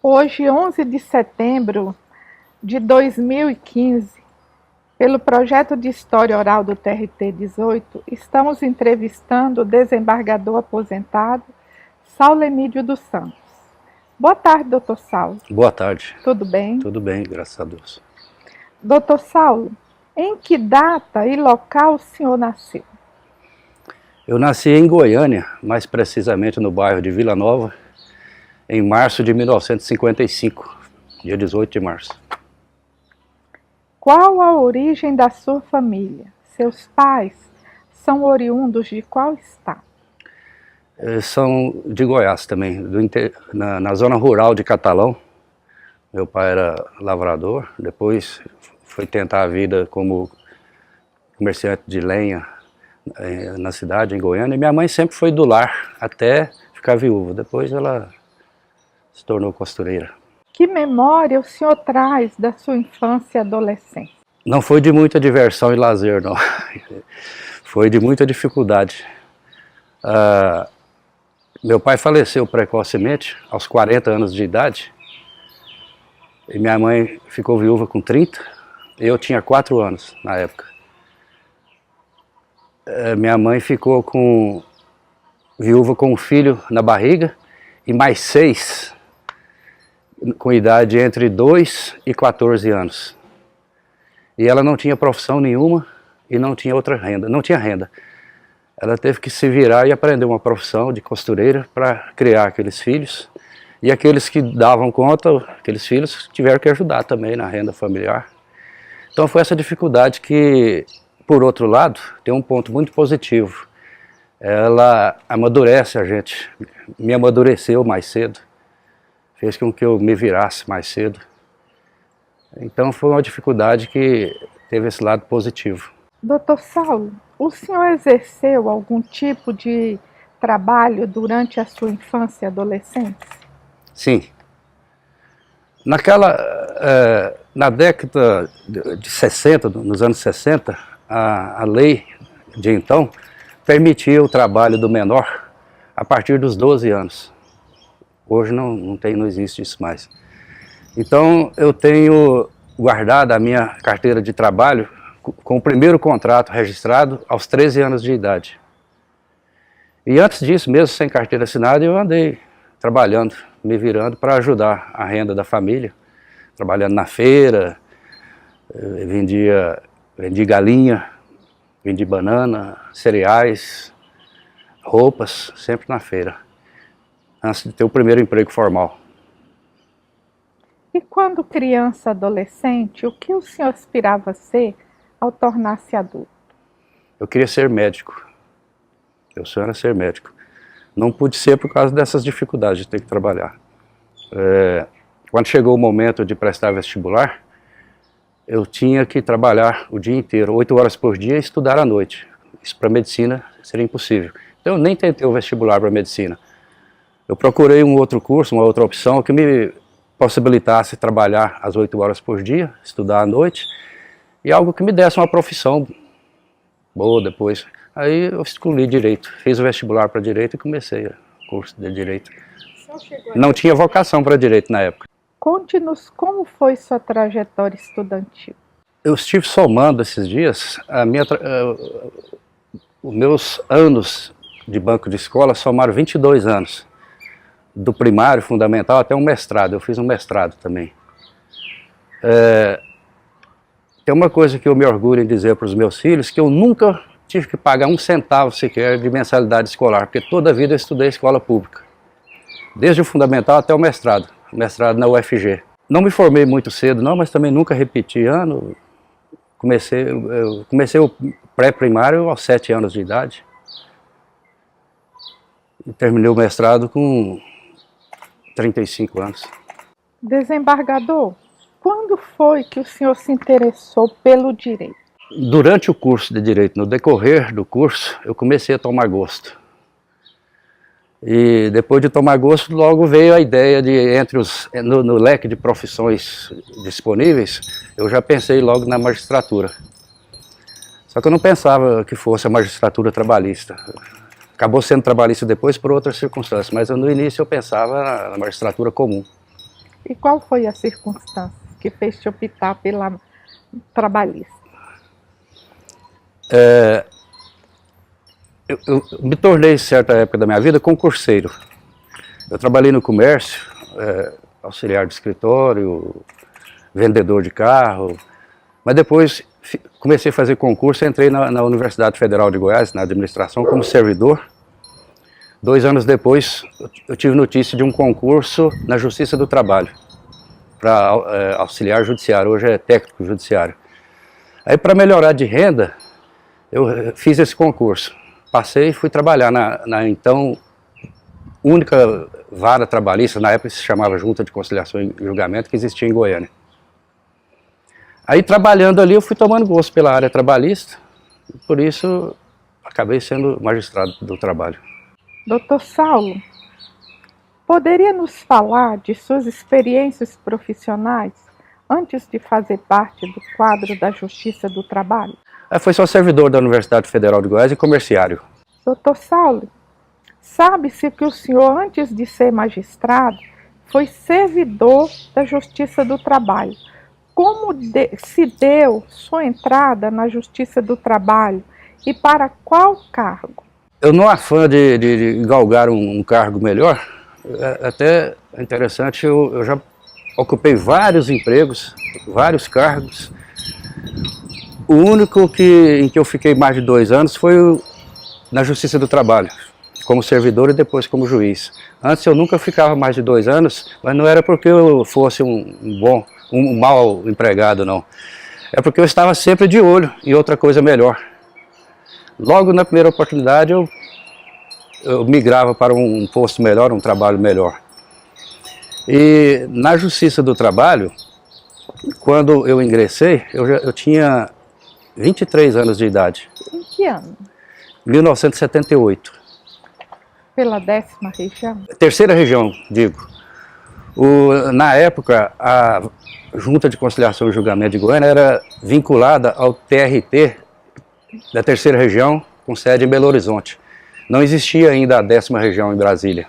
Hoje, 11 de setembro de 2015, pelo projeto de História Oral do TRT 18, estamos entrevistando o desembargador aposentado Saulo Emídio dos Santos. Boa tarde, doutor Saulo. Boa tarde. Tudo bem? Tudo bem, graças a Deus. Doutor Saulo, em que data e local o senhor nasceu? Eu nasci em Goiânia, mais precisamente no bairro de Vila Nova, em março de 1955, dia 18 de março. Qual a origem da sua família? Seus pais são oriundos de qual estado? São de Goiás também, na zona rural de Catalão. Meu pai era lavrador, depois foi tentar a vida como comerciante de lenha na cidade, em Goiânia. E minha mãe sempre foi do lar, até ficar viúva. Depois ela se tornou costureira. Que memória o senhor traz da sua infância e adolescência? Não foi de muita diversão e lazer, não. Foi de muita dificuldade. Meu pai faleceu precocemente, aos 40 anos de idade. E minha mãe ficou viúva com 30. Eu tinha 4 anos na época. Minha mãe ficou viúva com um filho na barriga e mais 6 com idade entre 2 e 14 anos. E ela não tinha profissão nenhuma e não tinha outra renda, não tinha renda. Ela teve que se virar e aprender uma profissão de costureira para criar aqueles filhos. E aqueles que davam conta, aqueles filhos, tiveram que ajudar também na renda familiar. Então foi essa dificuldade que, por outro lado, tem um ponto muito positivo. Ela amadurece a gente, me amadureceu mais cedo, fez com que eu me virasse mais cedo. Então foi uma dificuldade que teve esse lado positivo. Doutor Saulo, o senhor exerceu algum tipo de trabalho durante a sua infância e adolescência? Sim. Na década de 60, nos anos 60, a lei de então permitia o trabalho do menor a partir dos 12 anos. Hoje não existe isso mais. Então eu tenho guardado a minha carteira de trabalho com o primeiro contrato registrado aos 13 anos de idade. E antes disso, mesmo sem carteira assinada, eu andei trabalhando, me virando para ajudar a renda da família, trabalhando na feira, vendi galinha, vendi banana, cereais, roupas, sempre na feira, antes de ter o primeiro emprego formal. E quando criança, adolescente, o que o senhor aspirava a ser ao tornar-se adulto? Eu queria ser médico. Meu sonho era ser médico. Não pude ser por causa dessas dificuldades de ter que trabalhar. Quando chegou o momento de prestar vestibular, eu tinha que trabalhar o dia inteiro, 8 horas por dia, e estudar à noite. Isso para medicina seria impossível. Então eu nem tentei o vestibular para medicina. Eu procurei um outro curso, uma outra opção que me possibilitasse trabalhar às 8 horas por dia, estudar à noite, e algo que me desse uma profissão boa depois. Aí eu escolhi Direito, fiz o vestibular para Direito e comecei o curso de Direito. Não tinha vocação para Direito na época. Conte-nos como foi sua trajetória estudantil. Eu estive somando esses dias, os meus anos de banco de escola somaram 22 anos. Do primário, fundamental, até um mestrado. Eu fiz um mestrado também. Tem uma coisa que eu me orgulho em dizer para os meus filhos, que eu nunca tive que pagar um centavo sequer de mensalidade escolar, porque toda a vida eu estudei escola pública. Desde o fundamental até o mestrado na UFG. Não me formei muito cedo não, mas também nunca repeti ano. Eu comecei o pré-primário aos 7 anos de idade. E terminei o mestrado com 35 anos. Desembargador, quando foi que o senhor se interessou pelo direito? Durante o curso de Direito, no decorrer do curso, eu comecei a tomar gosto. E depois de tomar gosto, logo veio a ideia de, no leque de profissões disponíveis, eu já pensei logo na magistratura. Só que eu não pensava que fosse a magistratura trabalhista. Acabou sendo trabalhista depois por outras circunstâncias, mas no início eu pensava na magistratura comum. E qual foi a circunstância que fez te optar pela trabalhista? Eu me tornei, em certa época da minha vida, concurseiro. Eu trabalhei no comércio, auxiliar de escritório, vendedor de carro, mas depois comecei a fazer concurso e entrei na Universidade Federal de Goiás, na administração, como servidor. 2 anos depois, eu tive notícia de um concurso na Justiça do Trabalho, para auxiliar judiciário, hoje é técnico judiciário. Aí, para melhorar de renda, eu fiz esse concurso. Passei e fui trabalhar na então única vara trabalhista, na época se chamava Junta de Conciliação e Julgamento, que existia em Goiânia. Aí, trabalhando ali, eu fui tomando gosto pela área trabalhista, e por isso acabei sendo magistrado do trabalho. Doutor Saulo, poderia nos falar de suas experiências profissionais antes de fazer parte do quadro da Justiça do Trabalho? Foi só servidor da Universidade Federal de Goiás e comerciário. Doutor Saulo, sabe-se que o senhor, antes de ser magistrado, foi servidor da Justiça do Trabalho. Como se deu sua entrada na Justiça do Trabalho e para qual cargo? Eu, no afã de galgar um cargo melhor, até é interessante, eu já ocupei vários empregos, vários cargos. O único em que eu fiquei mais de 2 anos foi na Justiça do Trabalho, como servidor e depois como juiz. Antes eu nunca ficava mais de 2 anos, mas não era porque eu fosse um mau empregado, não. É porque eu estava sempre de olho em outra coisa melhor. Logo na primeira oportunidade eu migrava para um posto melhor, um trabalho melhor. E na Justiça do Trabalho, quando eu ingressei, eu tinha 23 anos de idade. Em que ano? 1978. Pela 10ª região? Terceira região, digo. Na época, a Junta de Conciliação e Julgamento de Goiânia era vinculada ao TRT da terceira região, com sede em Belo Horizonte. Não existia ainda a 10ª região em Brasília.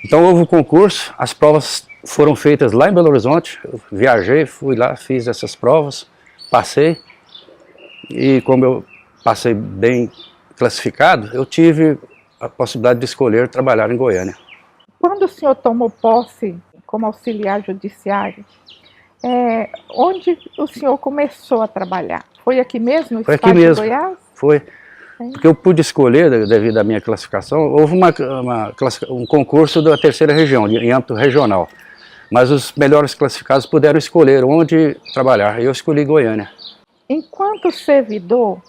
Então houve um concurso, as provas foram feitas lá em Belo Horizonte, eu viajei, fui lá, fiz essas provas, passei, e como eu passei bem classificado, eu tive a possibilidade de escolher trabalhar em Goiânia. Quando o senhor tomou posse como auxiliar judiciário, onde o senhor começou a trabalhar? Foi aqui mesmo, no estado de Goiás? Foi. Porque eu pude escolher, devido à minha classificação, houve um concurso da terceira região, em âmbito regional. Mas os melhores classificados puderam escolher onde trabalhar, e eu escolhi Goiânia. Enquanto servidor,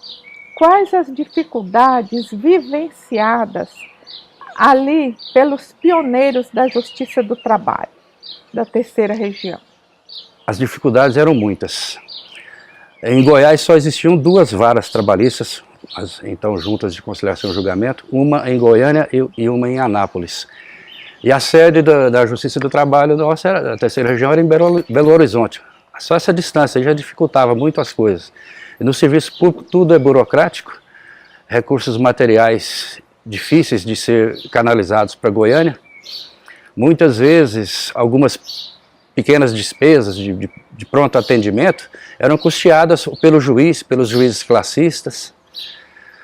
quais as dificuldades vivenciadas ali pelos pioneiros da Justiça do Trabalho, da terceira região? As dificuldades eram muitas. Em Goiás só existiam 2 varas trabalhistas, as então juntas de conciliação e julgamento, uma em Goiânia e uma em Anápolis. E a sede da Justiça do Trabalho nossa, a terceira região, era em Belo Horizonte. Só essa distância já dificultava muito as coisas. E no serviço público tudo é burocrático, recursos materiais difíceis de ser canalizados para Goiânia. Muitas vezes, algumas pequenas despesas de pronto atendimento eram custeadas pelo juiz, pelos juízes classistas.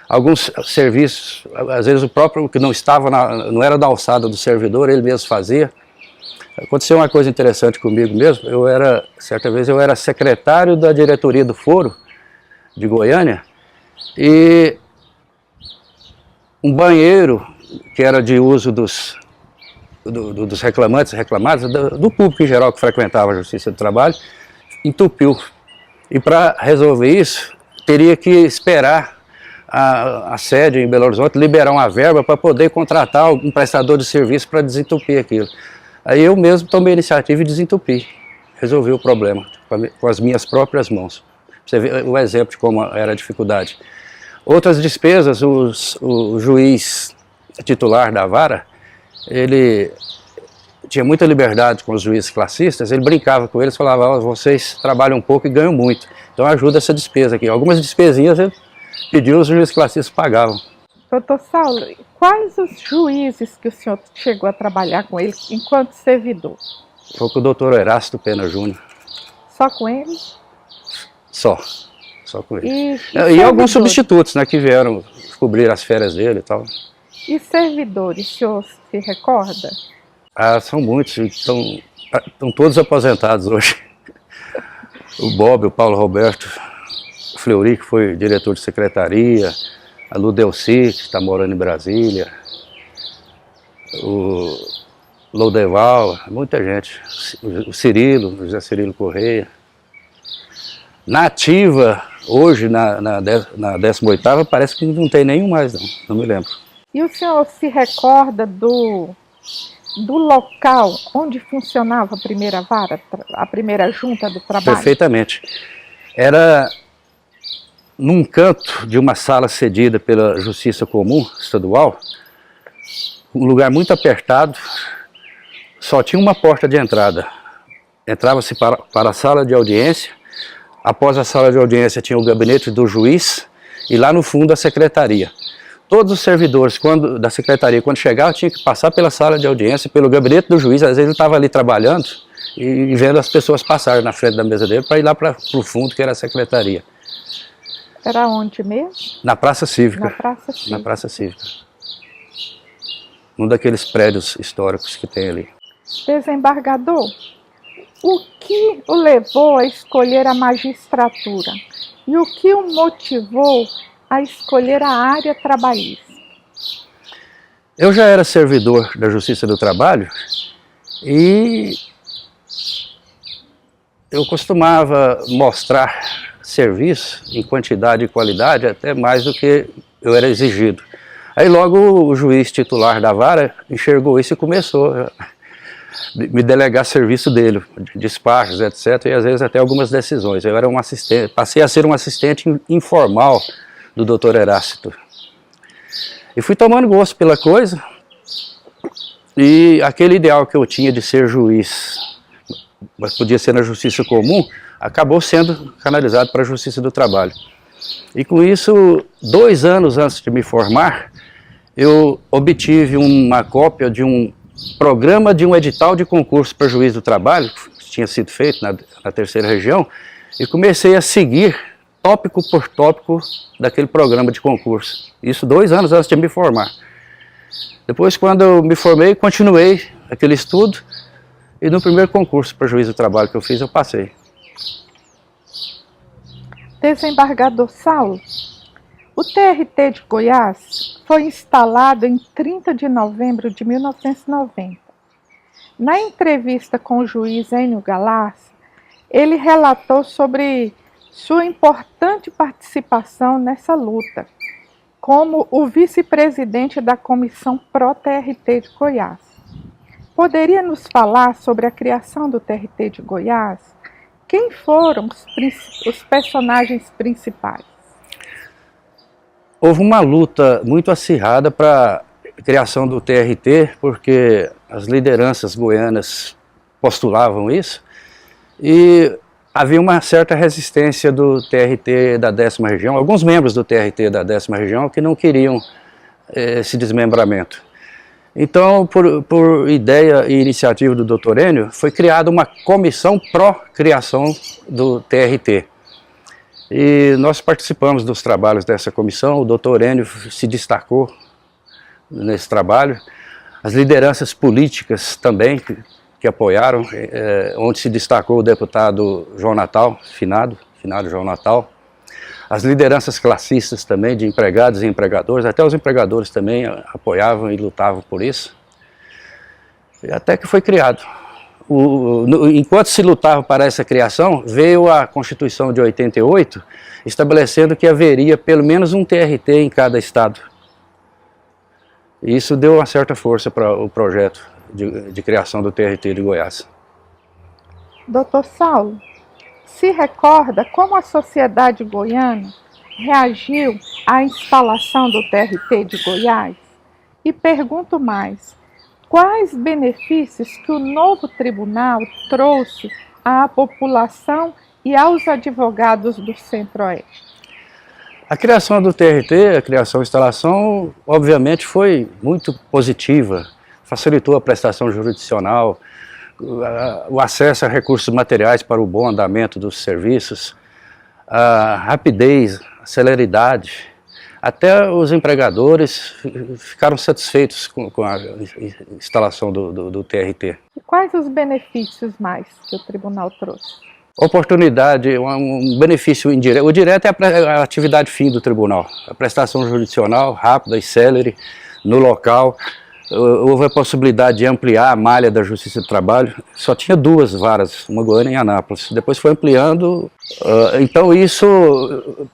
Alguns serviços, às vezes o próprio que não era da alçada do servidor, ele mesmo fazia. Aconteceu uma coisa interessante comigo mesmo, certa vez eu era secretário da diretoria do Foro de Goiânia, e um banheiro que era de uso dos reclamantes, reclamados, do público em geral que frequentava a Justiça do Trabalho, entupiu. E para resolver isso, teria que esperar a sede em Belo Horizonte liberar uma verba para poder contratar um prestador de serviço para desentupir aquilo. Aí eu mesmo tomei a iniciativa e desentupi, resolvi o problema com as minhas próprias mãos. Você vê o exemplo de como era a dificuldade. Outras despesas, o juiz titular da vara, ele tinha muita liberdade com os juízes classistas, ele brincava com eles, falava, vocês trabalham um pouco e ganham muito, então ajuda essa despesa aqui. Algumas despesinhas ele pediu, os juízes classistas pagavam. Doutor Saulo, quais os juízes que o senhor chegou a trabalhar com ele enquanto servidor? Foi com o doutor Erasto Pena Júnior. Só com ele? Só com ele. E E servidores? alguns substitutos, né, que vieram cobrir as férias dele e tal. E servidores, o senhor se recorda? Ah, são muitos, estão todos aposentados hoje. O Bob, o Paulo Roberto, o Fleury, que foi diretor de secretaria, a Ludelci, que está morando em Brasília, o Loudeval, muita gente, o Cirilo, o José Cirilo Correia. Na ativa, hoje, na 18ª, parece que não tem nenhum mais, não me lembro. E o senhor se recorda do local onde funcionava a primeira vara, a primeira junta do trabalho? Perfeitamente. Era num canto de uma sala cedida pela Justiça Comum Estadual, um lugar muito apertado, só tinha uma porta de entrada. Entrava-se para a sala de audiência, após a sala de audiência tinha o gabinete do juiz e lá no fundo a secretaria. Todos os servidores da secretaria, quando chegavam, tinham que passar pela sala de audiência, pelo gabinete do juiz. Às vezes ele estava ali trabalhando e vendo as pessoas passarem na frente da mesa dele para ir lá para o fundo, que era a secretaria. Era onde mesmo? Na Praça Cívica. Na Praça Cívica. Na Praça Cívica. Um daqueles prédios históricos que tem ali. Desembargador, o que o levou a escolher a magistratura? E o que o motivou a escolher a área trabalhista? Eu já era servidor da Justiça do Trabalho e eu costumava mostrar serviço em quantidade e qualidade até mais do que eu era exigido. Aí logo o juiz titular da vara enxergou isso e começou a me delegar serviço dele, despachos, etc. E às vezes até algumas decisões. Eu era um assistente, passei a ser um assistente informal do doutor Erasto. E fui tomando gosto pela coisa, e aquele ideal que eu tinha de ser juiz, mas podia ser na Justiça Comum, acabou sendo canalizado para a Justiça do Trabalho. E com isso, 2 anos antes de me formar, eu obtive uma cópia de um programa de um edital de concurso para juiz do trabalho, que tinha sido feito na 3ª região, e comecei a seguir tópico por tópico daquele programa de concurso. Isso 2 anos antes de me formar. Depois, quando eu me formei, continuei aquele estudo e no primeiro concurso para juiz do trabalho que eu fiz, eu passei. Desembargador Saulo, o TRT de Goiás foi instalado em 30 de novembro de 1990. Na entrevista com o juiz Enio Galassi, ele relatou sobre sua importante participação nessa luta, como o vice-presidente da Comissão Pró-TRT de Goiás. Poderia nos falar sobre a criação do TRT de Goiás? Quem foram os personagens principais? Houve uma luta muito acirrada para a criação do TRT, porque as lideranças goianas postulavam isso, e havia uma certa resistência do TRT da 10ª região, alguns membros do TRT da 10ª região que não queriam esse desmembramento. Então, por ideia e iniciativa do Dr. Enio, foi criada uma comissão pró-criação do TRT. E nós participamos dos trabalhos dessa comissão, o Dr. Enio se destacou nesse trabalho, as lideranças políticas também que apoiaram, onde se destacou o deputado João Natal, finado João Natal, as lideranças classistas também, de empregados e empregadores, até os empregadores também apoiavam e lutavam por isso, e até que foi criado. Enquanto se lutava para essa criação, veio a Constituição de 88, estabelecendo que haveria pelo menos um TRT em cada estado. E isso deu uma certa força para o projeto de criação do TRT de Goiás. Doutor Saulo, se recorda como a sociedade goiana reagiu à instalação do TRT de Goiás? E pergunto mais, quais benefícios que o novo tribunal trouxe à população e aos advogados do Centro-Oeste? A criação do TRT, a criação e instalação, obviamente foi muito positiva, facilitou a prestação jurisdicional, o acesso a recursos materiais para o bom andamento dos serviços, a rapidez, a celeridade. Até os empregadores ficaram satisfeitos com a instalação do TRT. E quais os benefícios mais que o tribunal trouxe? Oportunidade, um benefício indireto. O direto é a atividade fim do tribunal. A prestação jurisdicional rápida e célere no local. Houve a possibilidade de ampliar a malha da Justiça do Trabalho. Só tinha 2 varas, uma em Goiânia e em Anápolis. Depois foi ampliando. Então isso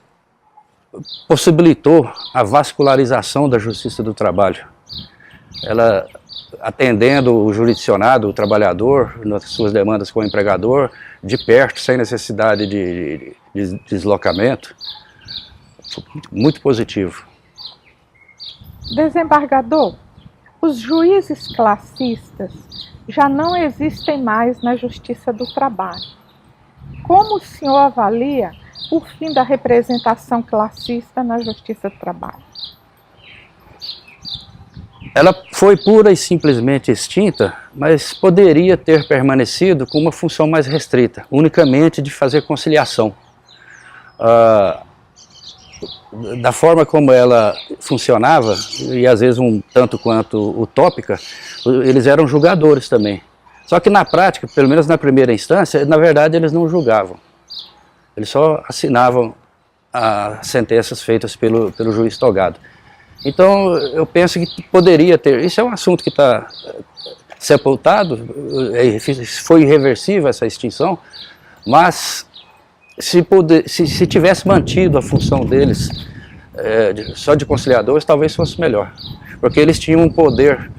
possibilitou a vascularização da Justiça do Trabalho. Ela atendendo o jurisdicionado, o trabalhador, nas suas demandas com o empregador, de perto, sem necessidade de deslocamento. Muito positivo. Desembargador, os juízes classistas já não existem mais na Justiça do Trabalho. Como o senhor avalia o fim da representação classista na Justiça do Trabalho? Ela foi pura e simplesmente extinta, mas poderia ter permanecido com uma função mais restrita, unicamente de fazer conciliação. Da forma como ela funcionava, e às vezes um tanto quanto utópica, eles eram julgadores também. Só que na prática, pelo menos na primeira instância, na verdade eles não julgavam. Eles só assinavam as sentenças feitas pelo juiz togado. Então, eu penso que poderia ter, isso é um assunto que está sepultado, foi irreversível essa extinção, mas se tivesse mantido a função deles só de conciliadores, talvez fosse melhor, porque eles tinham um poder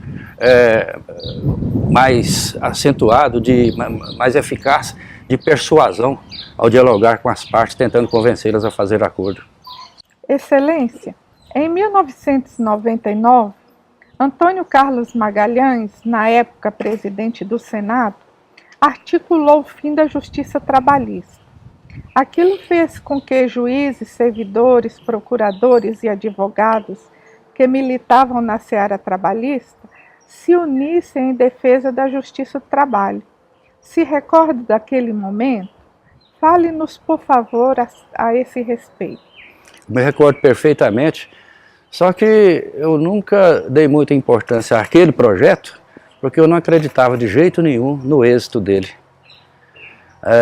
mais acentuado, mais eficaz de persuasão ao dialogar com as partes, tentando convencê-las a fazer acordo. Excelência, em 1999, Antônio Carlos Magalhães, na época presidente do Senado, articulou o fim da justiça trabalhista. Aquilo fez com que juízes, servidores, procuradores e advogados que militavam na seara trabalhista se unissem em defesa da justiça do trabalho. Se recorda daquele momento? Fale-nos, por favor, a esse respeito. Me recordo perfeitamente. Só que eu nunca dei muita importância àquele projeto, porque eu não acreditava de jeito nenhum no êxito dele.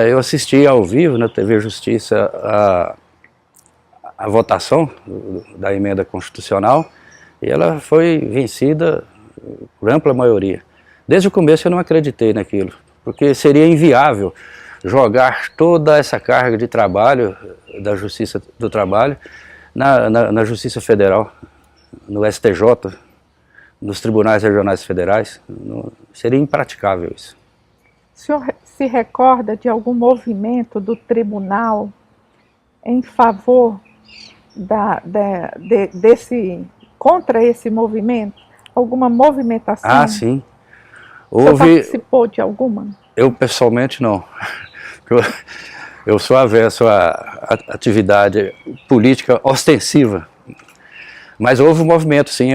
Eu assisti ao vivo na TV Justiça a votação da emenda constitucional e ela foi vencida por ampla maioria. Desde o começo eu não acreditei naquilo, porque seria inviável jogar toda essa carga de trabalho da Justiça do Trabalho na Justiça Federal, no STJ, nos tribunais regionais federais. Seria impraticável isso. O senhor se recorda de algum movimento do tribunal em favor contra esse movimento? Alguma movimentação? Ah, sim. O senhor participou de alguma? Eu pessoalmente não. Eu sou avesso à atividade política ostensiva. Mas houve um movimento, sim,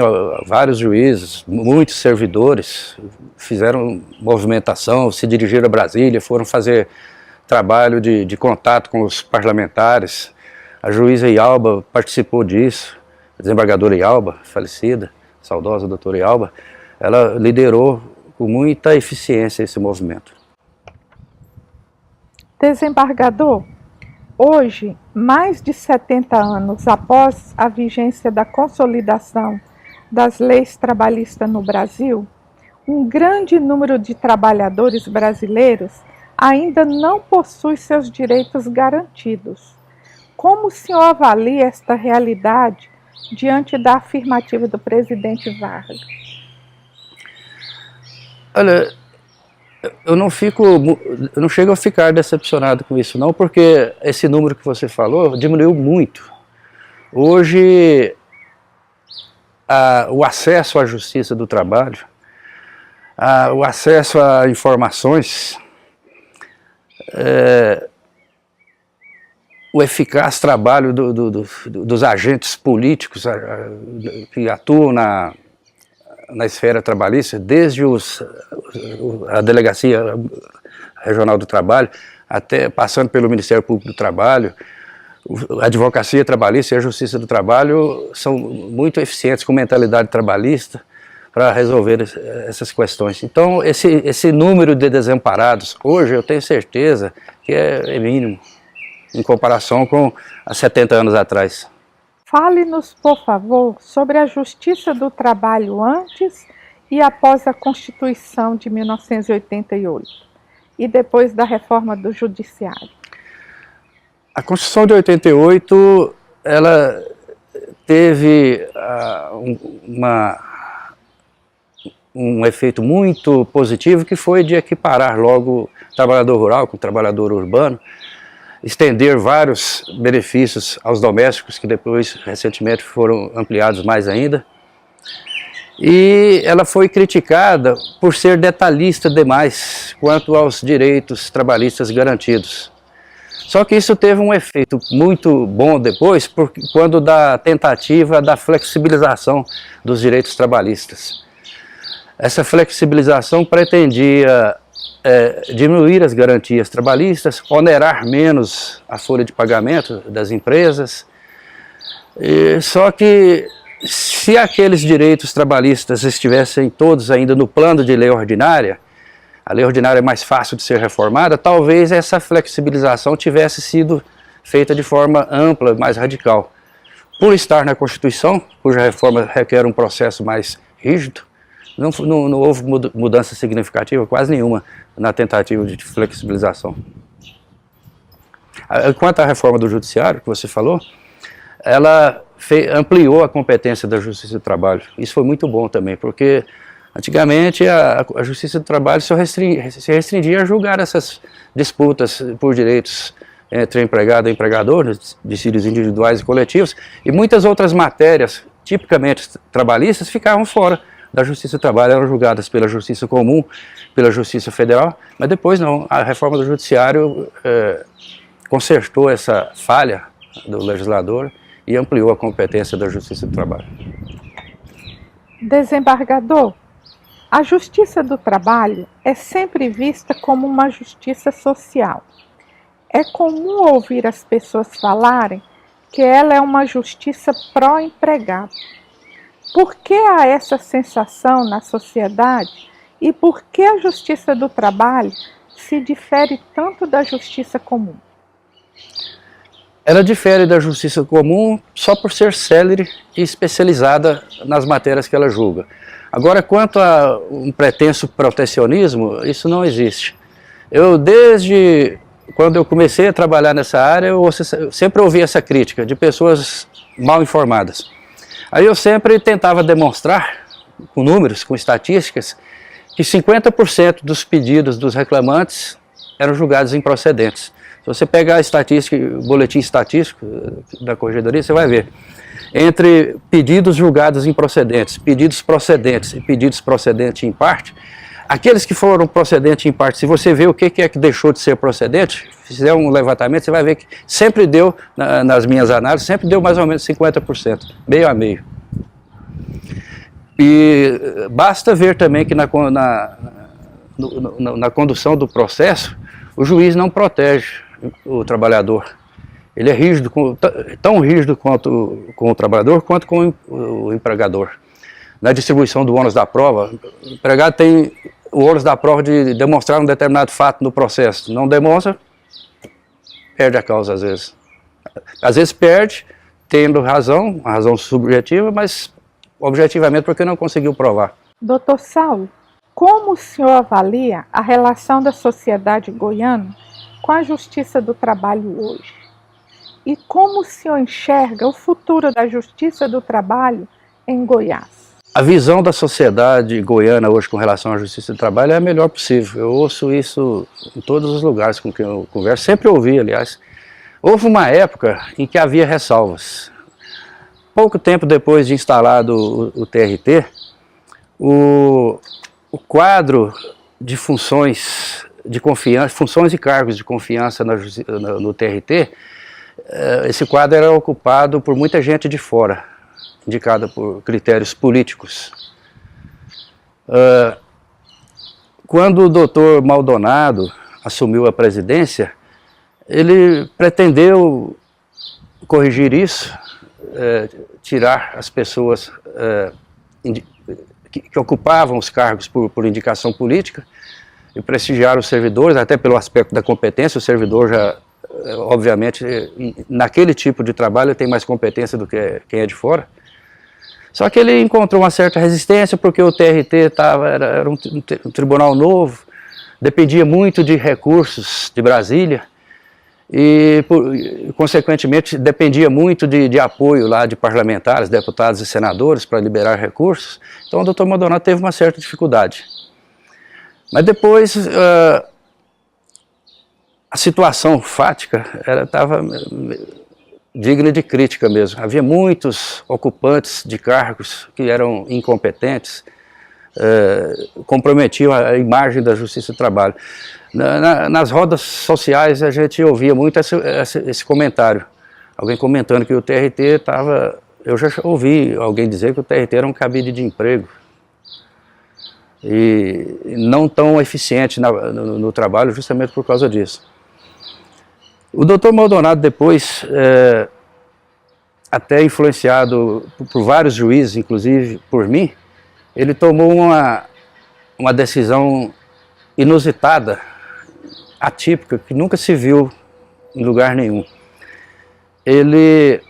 vários juízes, muitos servidores fizeram movimentação, se dirigiram a Brasília, foram fazer trabalho de contato com os parlamentares. A juíza Ialba participou disso, a desembargadora Ialba, falecida, saudosa doutora Ialba, ela liderou com muita eficiência esse movimento. Desembargador, hoje, mais de 70 anos após a vigência da consolidação das leis trabalhistas no Brasil, um grande número de trabalhadores brasileiros ainda não possui seus direitos garantidos. Como o senhor avalia esta realidade diante da afirmativa do presidente Vargas? Olha, eu não chego a ficar decepcionado com isso não, porque esse número que você falou diminuiu muito. Hoje, o acesso à justiça do trabalho, o acesso a informações o eficaz trabalho dos agentes políticos que atuam na esfera trabalhista, desde a Delegacia Regional do Trabalho, até passando pelo Ministério Público do Trabalho. A advocacia trabalhista e a justiça do trabalho são muito eficientes com mentalidade trabalhista para resolver essas questões. Então, esse número de desamparados, hoje eu tenho certeza que é mínimo, em comparação com há 70 anos atrás. Fale-nos, por favor, sobre a justiça do trabalho antes e após a Constituição de 1988 e depois da reforma do Judiciário. A Constituição de 88, ela teve um efeito muito positivo, que foi de equiparar logo o trabalhador rural com o trabalhador urbano, estender vários benefícios aos domésticos, que depois, recentemente, foram ampliados mais ainda. E ela foi criticada por ser detalhista demais quanto aos direitos trabalhistas garantidos. Só que isso teve um efeito muito bom depois, quando da tentativa da flexibilização dos direitos trabalhistas. Essa flexibilização pretendia diminuir as garantias trabalhistas, onerar menos a folha de pagamento das empresas. Só que se aqueles direitos trabalhistas estivessem todos ainda no plano de lei ordinária, a lei ordinária é mais fácil de ser reformada, talvez essa flexibilização tivesse sido feita de forma ampla, mais radical. Por estar na Constituição, cuja reforma requer um processo mais rígido, não houve mudança significativa, quase nenhuma, na tentativa de flexibilização. Quanto à reforma do Judiciário, que você falou, ela ampliou a competência da Justiça do Trabalho. Isso foi muito bom também, porque antigamente a Justiça do Trabalho se restringia a julgar essas disputas por direitos entre empregado e empregador, dissídios individuais e coletivos, e muitas outras matérias, tipicamente trabalhistas, ficavam fora da Justiça do Trabalho, eram julgadas pela Justiça Comum, pela Justiça Federal, mas depois não. A reforma do Judiciário consertou essa falha do legislador e ampliou a competência da Justiça do Trabalho. Desembargador, a Justiça do Trabalho é sempre vista como uma justiça social. É comum ouvir as pessoas falarem que ela é uma justiça pró-empregado. Por que há essa sensação na sociedade e por que a Justiça do Trabalho se difere tanto da Justiça Comum? Ela difere da Justiça Comum só por ser célere e especializada nas matérias que ela julga. Agora, quanto a um pretenso protecionismo, isso não existe. Desde quando eu comecei a trabalhar nessa área, eu sempre ouvi essa crítica de pessoas mal informadas. Aí eu sempre tentava demonstrar, com números, com estatísticas, que 50% dos pedidos dos reclamantes eram julgados improcedentes. Se você pegar a estatística, o boletim estatístico da Corregedoria, você vai ver. Entre pedidos julgados improcedentes, pedidos procedentes e pedidos procedentes em parte, aqueles que foram procedentes em parte, se você vê o que é que deixou de ser procedente, fizer um levantamento, você vai ver que sempre deu, nas minhas análises, sempre deu mais ou menos 50%, meio a meio. E basta ver também que na condução do processo, o juiz não protege o trabalhador. Ele é rígido, tão rígido quanto com o trabalhador, quanto com o empregador. Na distribuição do ônus da prova, o empregado tem o ônus da prova de demonstrar um determinado fato no processo. Não demonstra, perde a causa às vezes. Às vezes perde, tendo razão, uma razão subjetiva, mas objetivamente porque não conseguiu provar. Doutor Saulo, como o senhor avalia a relação da sociedade goiana com a Justiça do Trabalho hoje? E como o senhor enxerga o futuro da Justiça do Trabalho em Goiás? A visão da sociedade goiana hoje com relação à Justiça do Trabalho é a melhor possível. Eu ouço isso em todos os lugares com quem eu converso, sempre ouvi, aliás. Houve uma época em que havia ressalvas. Pouco tempo depois de instalado o TRT, o quadro de funções de confiança, funções e cargos de confiança no TRT, esse quadro era ocupado por muita gente de fora, indicada por critérios políticos. Quando o doutor Maldonado assumiu a presidência, ele pretendeu corrigir isso, tirar as pessoas que ocupavam os cargos por indicação política e prestigiar os servidores, até pelo aspecto da competência. O servidor já, obviamente, naquele tipo de trabalho tem mais competência do que quem é de fora. Só que ele encontrou uma certa resistência porque o TRT era um tribunal novo, dependia muito de recursos de Brasília e, consequentemente, dependia muito de apoio lá de parlamentares, deputados e senadores para liberar recursos. Então o doutor Maldonado teve uma certa dificuldade. Mas depois a situação fática estava digna de crítica mesmo. Havia muitos ocupantes de cargos que eram incompetentes, comprometiam a imagem da Justiça do Trabalho. Nas rodas sociais a gente ouvia muito esse comentário. Alguém comentando que o TRT estava... Eu já ouvi alguém dizer que o TRT era um cabide de emprego. E não tão eficiente no trabalho justamente por causa disso. O doutor Maldonado depois, até influenciado por vários juízes, inclusive por mim, ele tomou uma decisão inusitada, atípica, que nunca se viu em lugar nenhum. Ele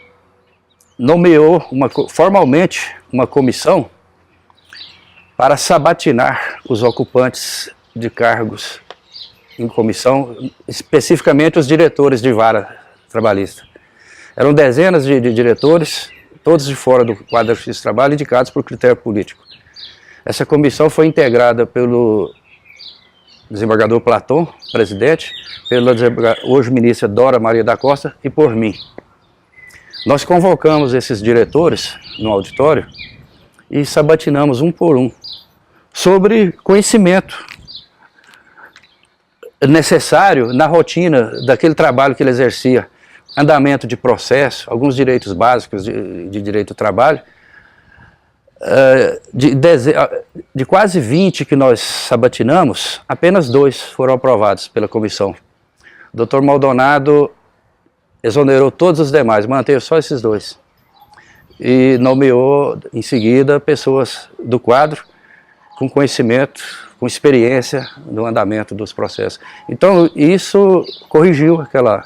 nomeou formalmente uma comissão para sabatinar os ocupantes de cargos em comissão, especificamente os diretores de vara trabalhista. Eram dezenas de diretores, todos de fora do quadro da Justiça do Trabalho, indicados por critério político. Essa comissão foi integrada pelo desembargador Platon, presidente, pela hoje ministra Dora Maria da Costa e por mim. Nós convocamos esses diretores no auditório e sabatinamos um por um sobre conhecimento necessário na rotina daquele trabalho que ele exercia, andamento de processo, alguns direitos básicos de direito do trabalho. De quase 20 que nós sabatinamos, apenas 2 foram aprovados pela comissão. O Dr. Maldonado exonerou todos os demais, manteve só esses 2. E nomeou em seguida pessoas do quadro com conhecimento, com experiência no andamento dos processos. Então isso corrigiu aquela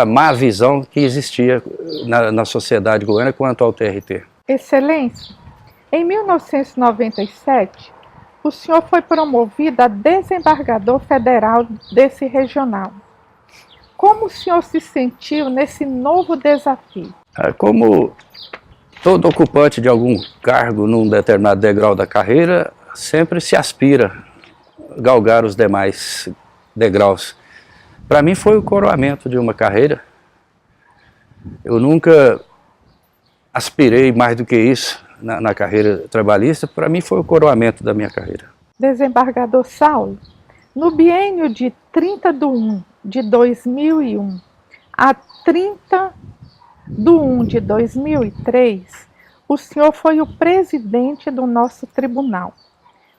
má visão que existia na sociedade goiana quanto ao TRT. Excelência, em 1997, o senhor foi promovido a desembargador federal desse regional. Como o senhor se sentiu nesse novo desafio? Como todo ocupante de algum cargo num determinado degrau da carreira, sempre se aspira a galgar os demais degraus. Para mim foi o coroamento de uma carreira. Eu nunca aspirei mais do que isso na carreira trabalhista. Para mim foi o coroamento da minha carreira. Desembargador Saulo, no biênio de 30/1 de 2001 a 30/1 de 2003, o senhor foi o presidente do nosso tribunal.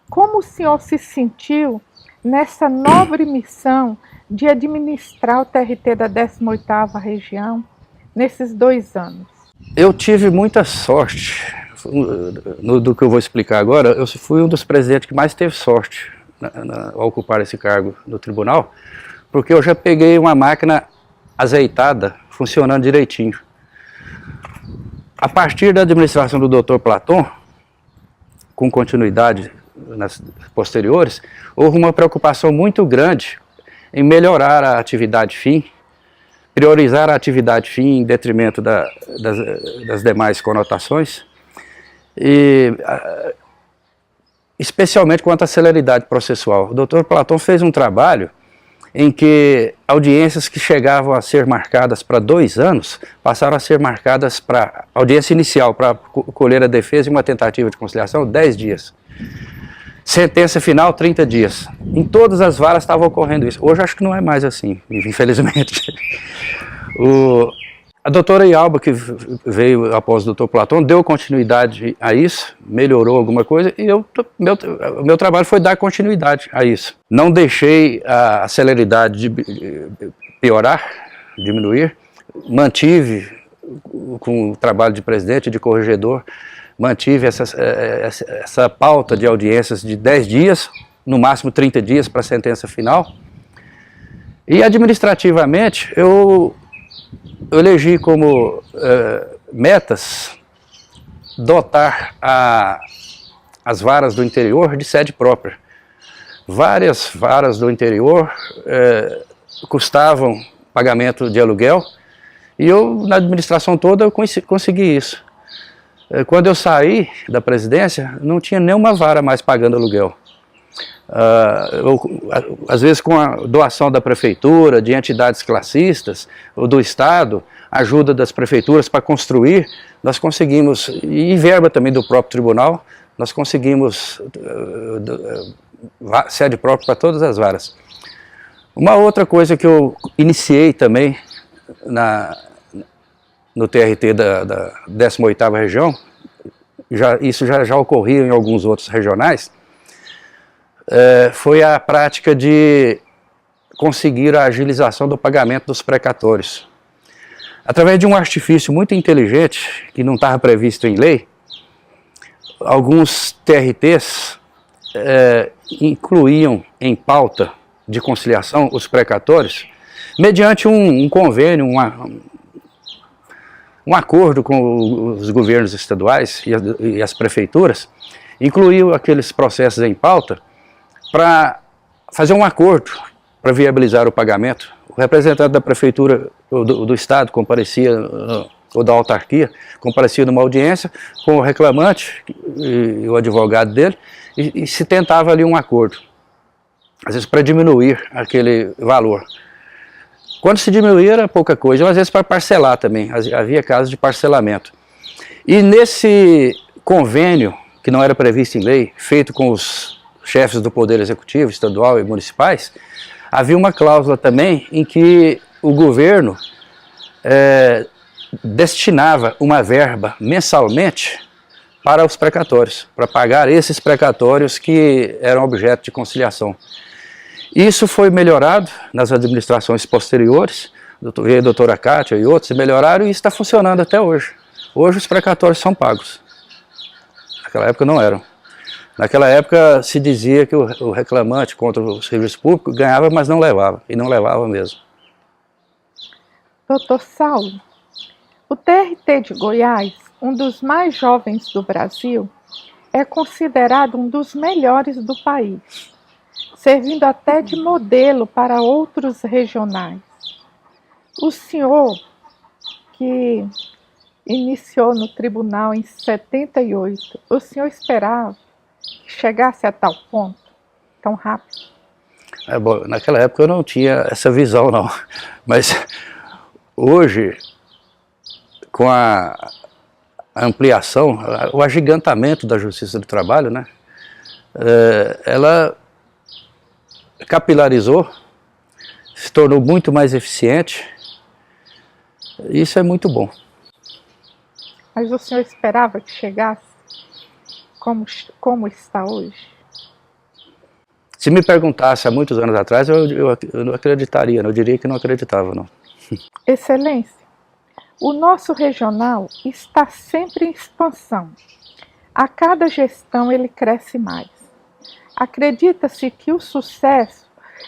Como o senhor se sentiu nessa nobre missão de administrar o TRT da 18ª região nesses 2 anos? Eu tive muita sorte, do que eu vou explicar agora. Eu fui um dos presidentes que mais teve sorte ao ocupar esse cargo no tribunal, porque eu já peguei uma máquina azeitada, funcionando direitinho. A partir da administração do Dr. Platon, com continuidade nas posteriores, houve uma preocupação muito grande em melhorar a atividade fim, priorizar a atividade fim em detrimento das demais conotações, e especialmente quanto à celeridade processual. O Dr. Platon fez um trabalho em que audiências que chegavam a ser marcadas para 2 anos, passaram a ser marcadas para audiência inicial, para colher a defesa e uma tentativa de conciliação, 10 dias. sentença final 30 dias. Em todas as varas estava ocorrendo isso. Hoje acho que não é mais assim, infelizmente. A doutora Ialba, que veio após o doutor Platão, deu continuidade a isso, melhorou alguma coisa, e o meu trabalho foi dar continuidade a isso. Não deixei a celeridade de piorar, diminuir, mantive com o trabalho de presidente, de corregedor, mantive essa pauta de audiências de 10 dias, no máximo 30 dias para a sentença final. E administrativamente, eu elegi como metas dotar as varas do interior de sede própria. Várias varas do interior custavam pagamento de aluguel e eu, na administração toda, eu consegui isso. Quando eu saí da presidência, não tinha nenhuma vara mais pagando aluguel. Às vezes com a doação da prefeitura, de entidades classistas, ou do Estado, ajuda das prefeituras para construir, nós conseguimos, e verba também do próprio tribunal, nós conseguimos sede própria para todas as varas. Uma outra coisa que eu iniciei também no TRT da 18ª região, isso já ocorria em alguns outros regionais, foi a prática de conseguir a agilização do pagamento dos precatórios. Através de um artifício muito inteligente, que não estava previsto em lei, alguns TRTs incluíam em pauta de conciliação os precatórios, mediante um convênio, um acordo com os governos estaduais e as prefeituras, incluiu aqueles processos em pauta para fazer um acordo para viabilizar o pagamento. O representante da prefeitura do estado comparecia, ou da autarquia, comparecia numa audiência com o reclamante e o advogado dele e se tentava ali um acordo, às vezes para diminuir aquele valor. Quando se diminuía era pouca coisa, ou às vezes para parcelar também, havia casos de parcelamento. E nesse convênio, que não era previsto em lei, feito com os chefes do Poder Executivo, estadual e municipais, havia uma cláusula também em que o governo destinava uma verba mensalmente para os precatórios, para pagar esses precatórios que eram objeto de conciliação. Isso foi melhorado nas administrações posteriores, a doutora Kátia e outros melhoraram e está funcionando até hoje. Hoje os precatórios são pagos. Naquela época não eram. Naquela época se dizia que o reclamante contra o serviço público ganhava, mas não levava, e não levava mesmo. Doutor Saulo, o TRT de Goiás, um dos mais jovens do Brasil, é considerado um dos melhores do país, servindo até de modelo para outros regionais. O senhor, que iniciou no tribunal em 78, o senhor esperava que chegasse a tal ponto, tão rápido? Bom, naquela época eu não tinha essa visão não, mas hoje, com a ampliação, o agigantamento da Justiça do Trabalho, né, ela capilarizou, se tornou muito mais eficiente, isso é muito bom. Mas o senhor esperava que chegasse como está hoje? Se me perguntasse há muitos anos atrás, eu não acreditaria, eu diria que não acreditava, não. Excelência, o nosso regional está sempre em expansão. A cada gestão ele cresce mais. Acredita-se que o sucesso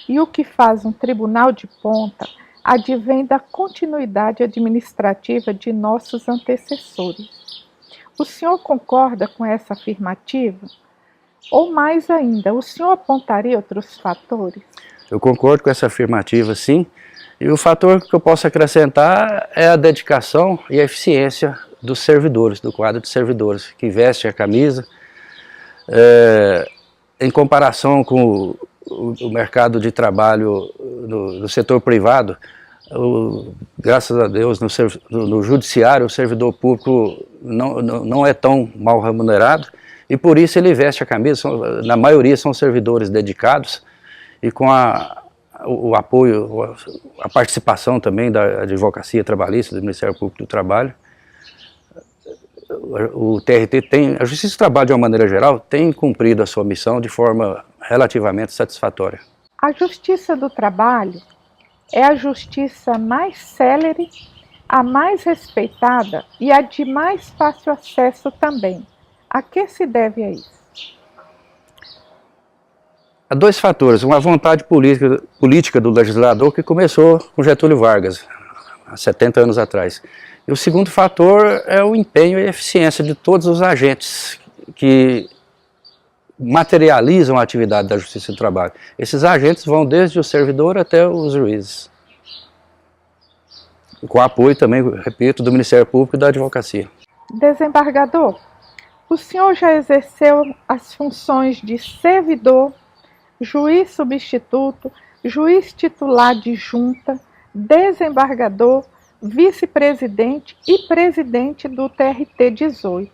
e o que faz um tribunal de ponta advém da continuidade administrativa de nossos antecessores. O senhor concorda com essa afirmativa? Ou mais ainda, o senhor apontaria outros fatores? Eu concordo com essa afirmativa, sim. E o fator que eu posso acrescentar é a dedicação e a eficiência dos servidores, do quadro de servidores, que vestem a camisa. Em comparação com o mercado de trabalho no setor privado, graças a Deus, no judiciário, o servidor público não é tão mal remunerado E por isso ele veste a camisa, na maioria são servidores dedicados, e com o apoio, a participação também da Advocacia Trabalhista, do Ministério Público do Trabalho, o TRT tem, a Justiça do Trabalho de uma maneira geral, tem cumprido a sua missão de forma relativamente satisfatória. A Justiça do Trabalho é a justiça mais célere, a mais respeitada e a de mais fácil acesso também. A que se deve a isso? Há dois fatores, uma vontade política do legislador que começou com Getúlio Vargas, há 70 anos atrás. E o segundo fator é o empenho e a eficiência de todos os agentes que materializam a atividade da Justiça do Trabalho. Esses agentes vão desde o servidor até os juízes. Com apoio também, repito, do Ministério Público e da Advocacia. Desembargador, o senhor já exerceu as funções de servidor, juiz substituto, juiz titular de junta, desembargador, vice-presidente e presidente do TRT 18.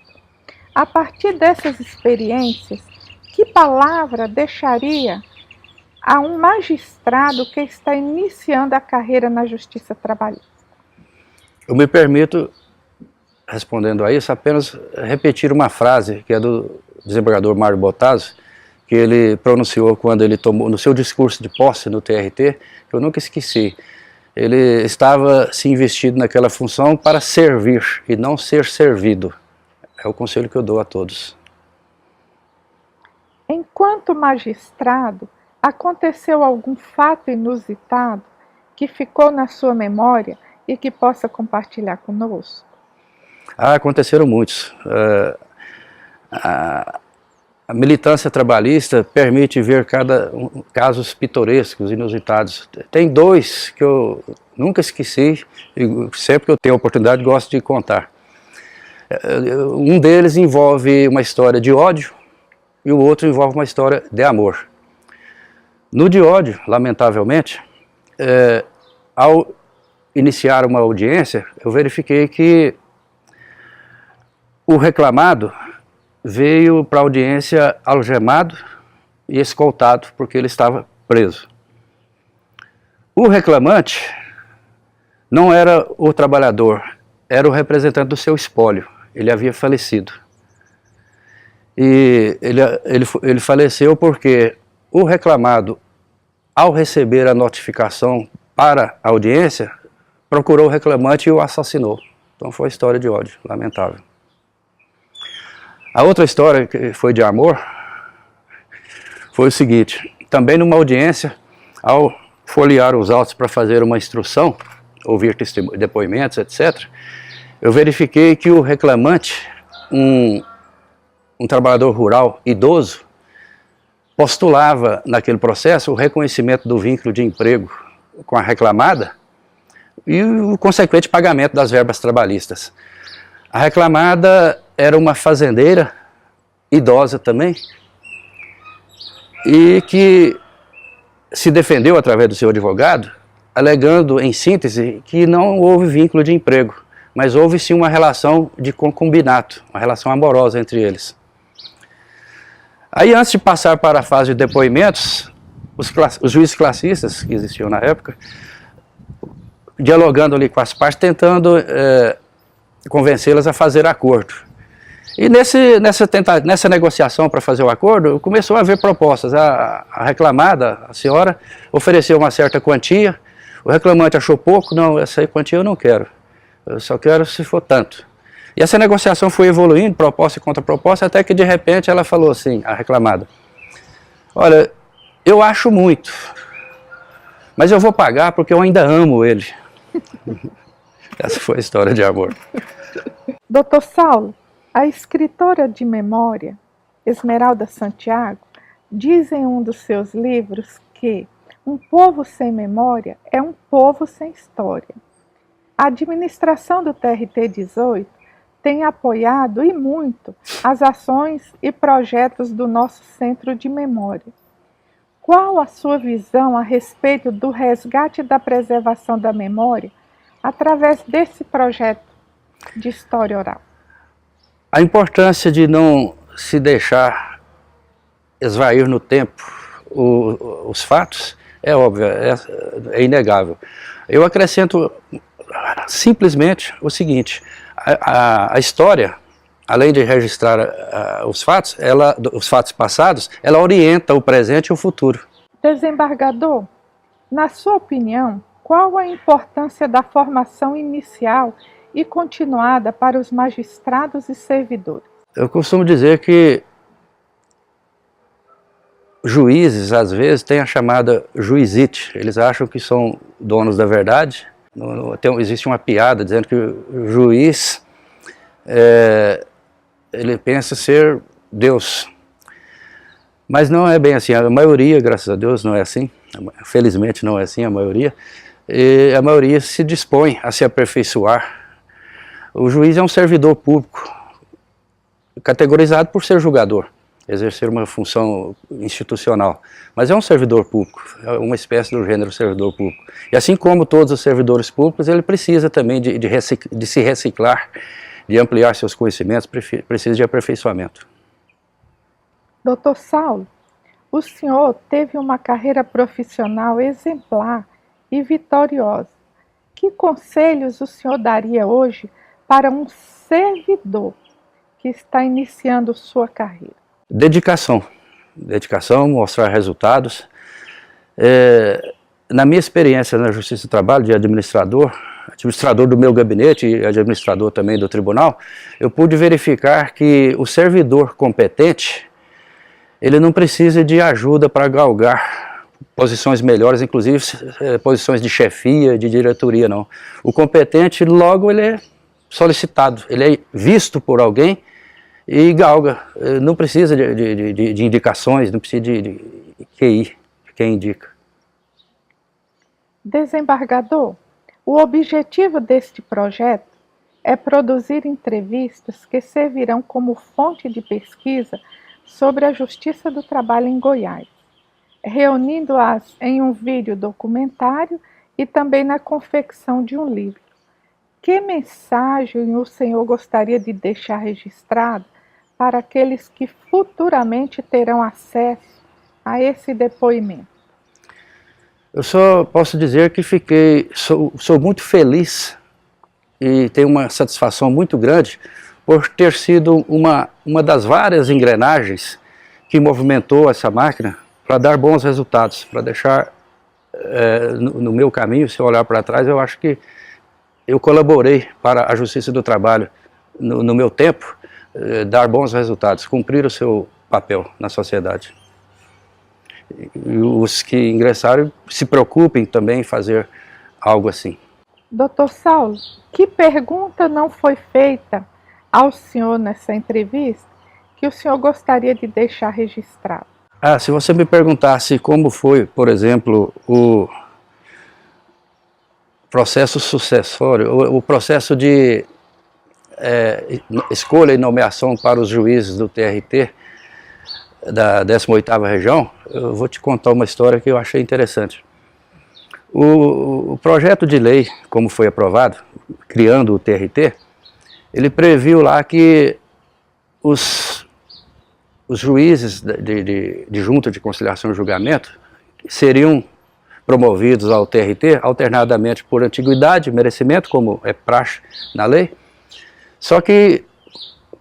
A partir dessas experiências, que palavra deixaria a um magistrado que está iniciando a carreira na Justiça Trabalhista? Eu me permito, respondendo a isso, apenas repetir uma frase que é do desembargador Mário Bottaso, que ele pronunciou quando ele tomou, no seu discurso de posse no TRT, que eu nunca esqueci. Ele estava se investindo naquela função para servir e não ser servido. É o conselho que eu dou a todos. Enquanto magistrado, aconteceu algum fato inusitado que ficou na sua memória e que possa compartilhar conosco? Aconteceram muitos. A militância trabalhista permite ver casos pitorescos, inusitados. Tem dois que eu nunca esqueci e sempre que eu tenho a oportunidade gosto de contar. Um deles envolve uma história de ódio e o outro envolve uma história de amor. No de ódio, lamentavelmente, ao iniciar uma audiência, eu verifiquei que o reclamado veio para a audiência algemado e escoltado porque ele estava preso. O reclamante não era o trabalhador, era o representante do seu espólio. Ele havia falecido. E ele faleceu porque o reclamado, ao receber a notificação para a audiência, procurou o reclamante e o assassinou. Então foi história de ódio, lamentável. A outra história, que foi de amor, foi o seguinte: também numa audiência, ao folhear os autos para fazer uma instrução, ouvir depoimentos, etc., eu verifiquei que o reclamante, um trabalhador rural idoso, postulava naquele processo o reconhecimento do vínculo de emprego com a reclamada e o consequente pagamento das verbas trabalhistas. A reclamada era uma fazendeira, idosa também, e que se defendeu através do seu advogado, alegando em síntese que não houve vínculo de emprego, mas houve sim uma relação de concubinato, uma relação amorosa entre eles. Aí, antes de passar para a fase de depoimentos, os juízes classistas que existiam na época, dialogando ali com as partes, tentando convencê-las a fazer acordo. E nessa negociação para fazer o acordo, começou a haver propostas. A reclamada, a senhora, ofereceu uma certa quantia, o reclamante achou pouco, não, essa quantia eu não quero, eu só quero se for tanto. E essa negociação foi evoluindo, proposta e contraproposta, até que de repente ela falou assim, a reclamada: olha, eu acho muito, mas eu vou pagar porque eu ainda amo ele. Essa foi a história de amor. Dr. Saulo, a escritora de memória, Esmeralda Santiago, diz em um dos seus livros que um povo sem memória é um povo sem história. A administração do TRT 18 tem apoiado e muito as ações e projetos do nosso Centro de Memória. Qual a sua visão a respeito do resgate e da preservação da memória através desse projeto de história oral? A importância de não se deixar esvair no tempo os fatos, é óbvio, é inegável. Eu acrescento simplesmente o seguinte: a história, além de registrar os fatos passados, ela orienta o presente e o futuro. Desembargador, na sua opinião, qual a importância da formação inicial e continuada para os magistrados e servidores? Eu costumo dizer que juízes, às vezes, têm a chamada juizite. Eles acham que são donos da verdade. Existe uma piada dizendo que o juiz, ele pensa ser Deus. Mas não é bem assim. A maioria, graças a Deus, não é assim. Felizmente não é assim a maioria. E a maioria se dispõe a se aperfeiçoar. O juiz é um servidor público, categorizado por ser julgador, exercer uma função institucional, mas é um servidor público, é uma espécie do gênero servidor público. E assim como todos os servidores públicos, ele precisa também de se reciclar, de ampliar seus conhecimentos, precisa de aperfeiçoamento. Dr. Saulo, o senhor teve uma carreira profissional exemplar e vitoriosa. Que conselhos o senhor daria hoje para um servidor que está iniciando sua carreira? Dedicação, mostrar resultados. Na minha experiência na Justiça do Trabalho, de administrador do meu gabinete e administrador também do tribunal, eu pude verificar que o servidor competente, ele não precisa de ajuda para galgar posições melhores, inclusive posições de chefia, de diretoria, não. O competente, logo, ele é solicitado, ele é visto por alguém e galga, não precisa de indicações, não precisa de QI, de quem indica. Desembargador, o objetivo deste projeto é produzir entrevistas que servirão como fonte de pesquisa sobre a Justiça do Trabalho em Goiás, reunindo-as em um vídeo documentário e também na confecção de um livro. Que mensagem o senhor gostaria de deixar registrado para aqueles que futuramente terão acesso a esse depoimento? Eu só posso dizer que sou muito feliz e tenho uma satisfação muito grande por ter sido uma das várias engrenagens que movimentou essa máquina para dar bons resultados, para deixar no meu caminho, se eu olhar para trás, eu acho que eu colaborei para a Justiça do Trabalho, no meu tempo, dar bons resultados, cumprir o seu papel na sociedade. E os que ingressaram se preocupem também em fazer algo assim. Dr. Saulo, que pergunta não foi feita ao senhor nessa entrevista que o senhor gostaria de deixar registrado? Se você me perguntasse como foi, por exemplo, o processo sucessório, o processo de escolha e nomeação para os juízes do TRT, da 18ª região, eu vou te contar uma história que eu achei interessante. O projeto de lei, como foi aprovado, criando o TRT, ele previu lá que os juízes de junta de conciliação e julgamento seriam promovidos ao TRT alternadamente por antiguidade e merecimento, como é praxe na lei. Só que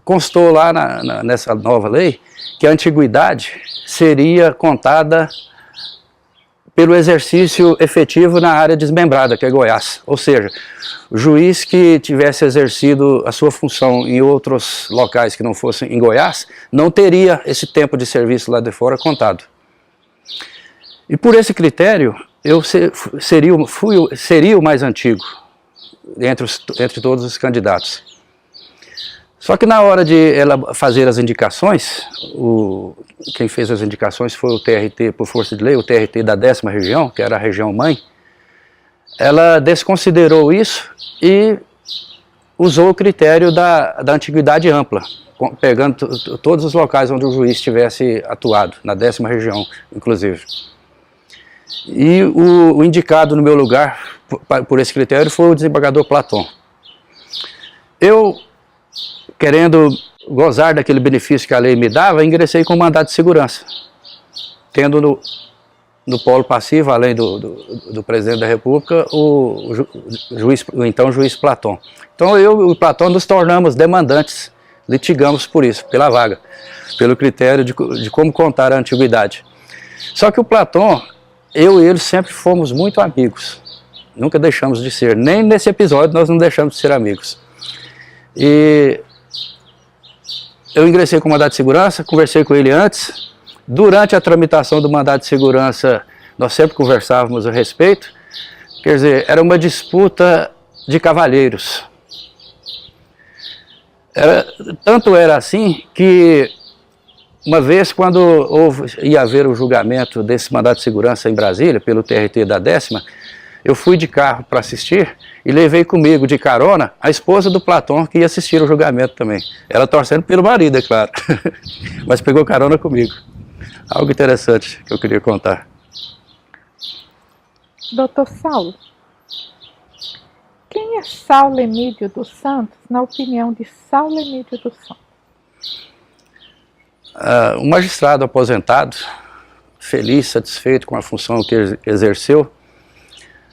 constou lá nessa nova lei que a antiguidade seria contada pelo exercício efetivo na área desmembrada, que é Goiás. Ou seja, o juiz que tivesse exercido a sua função em outros locais que não fossem em Goiás, não teria esse tempo de serviço lá de fora contado. E por esse critério, eu seria o mais antigo entre todos os candidatos. Só que na hora de ela fazer as indicações, quem fez as indicações foi o TRT, por força de lei, o TRT da 10ª região, que era a região mãe. Ela desconsiderou isso e usou o critério da antiguidade ampla, pegando todos os locais onde o juiz tivesse atuado, na 10ª região, inclusive. E o indicado no meu lugar, por esse critério, foi o desembargador Platão. Eu, querendo gozar daquele benefício que a lei me dava, ingressei com mandado de segurança, tendo no polo passivo, além do presidente da República, o então juiz Platão. Então eu e o Platão nos tornamos demandantes, litigamos por isso, pela vaga, pelo critério de como contar a antiguidade. Só que o Platão, eu e ele sempre fomos muito amigos, nunca deixamos de ser, nem nesse episódio nós não deixamos de ser amigos. E eu ingressei com o mandado de segurança, conversei com ele antes. Durante a tramitação do mandado de segurança, nós sempre conversávamos a respeito. Quer dizer, era uma disputa de cavalheiros. Tanto era assim que, uma vez, quando ia haver o julgamento desse mandado de segurança em Brasília, pelo TRT da 10ª, eu fui de carro para assistir e levei comigo de carona a esposa do Platão, que ia assistir o julgamento também. Ela torcendo pelo marido, é claro, mas pegou carona comigo. Algo interessante que eu queria contar. Doutor Saulo, quem é Saulo Emídio dos Santos, na opinião de Saulo Emídio dos Santos? Um magistrado aposentado, feliz, satisfeito com a função que exerceu,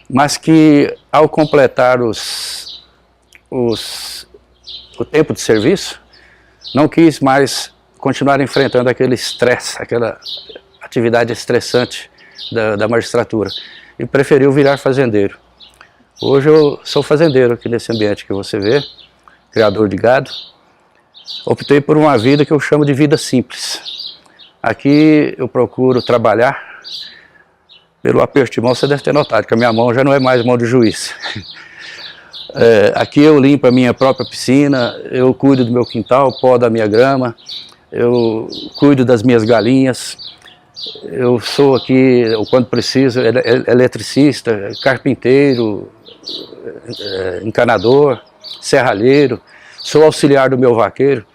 mas que, ao completar o tempo de serviço, não quis mais continuar enfrentando aquele estresse, aquela atividade estressante da magistratura, e preferiu virar fazendeiro. Hoje eu sou fazendeiro aqui nesse ambiente que você vê, criador de gado. Optei por uma vida que eu chamo de vida simples. Aqui eu procuro trabalhar. Pelo aperto de mão, você deve ter notado que a minha mão já não é mais mão de juiz. Aqui eu limpo a minha própria piscina, eu cuido do meu quintal, podo a minha grama, eu cuido das minhas galinhas, eu sou aqui, quando preciso, eletricista, carpinteiro, encanador, serralheiro, sou auxiliar do meu vaqueiro.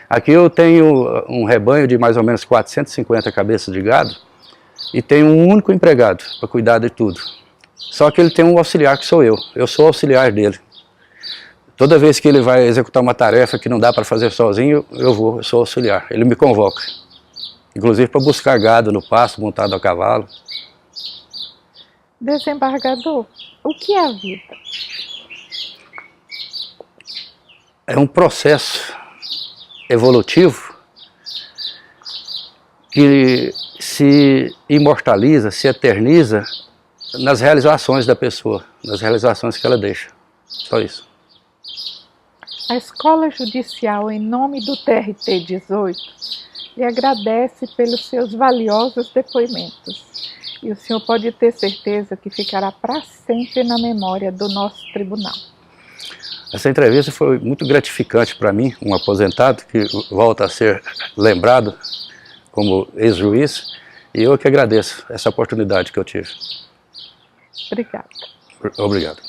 Aqui eu tenho um rebanho de mais ou menos 450 cabeças de gado, e tem um único empregado para cuidar de tudo. Só que ele tem um auxiliar que sou eu sou auxiliar dele. Toda vez que ele vai executar uma tarefa que não dá para fazer sozinho, eu sou auxiliar, ele me convoca. Inclusive para buscar gado no pasto, montado a cavalo. Desembargador, o que é a vida? É um processo evolutivo que se imortaliza, se eterniza nas realizações da pessoa, nas realizações que ela deixa. Só isso. A Escola Judicial, em nome do TRT 18, lhe agradece pelos seus valiosos depoimentos. E o senhor pode ter certeza que ficará para sempre na memória do nosso tribunal. Essa entrevista foi muito gratificante para mim, um aposentado que volta a ser lembrado como ex-juiz, e eu que agradeço essa oportunidade que eu tive. Obrigada. Obrigado.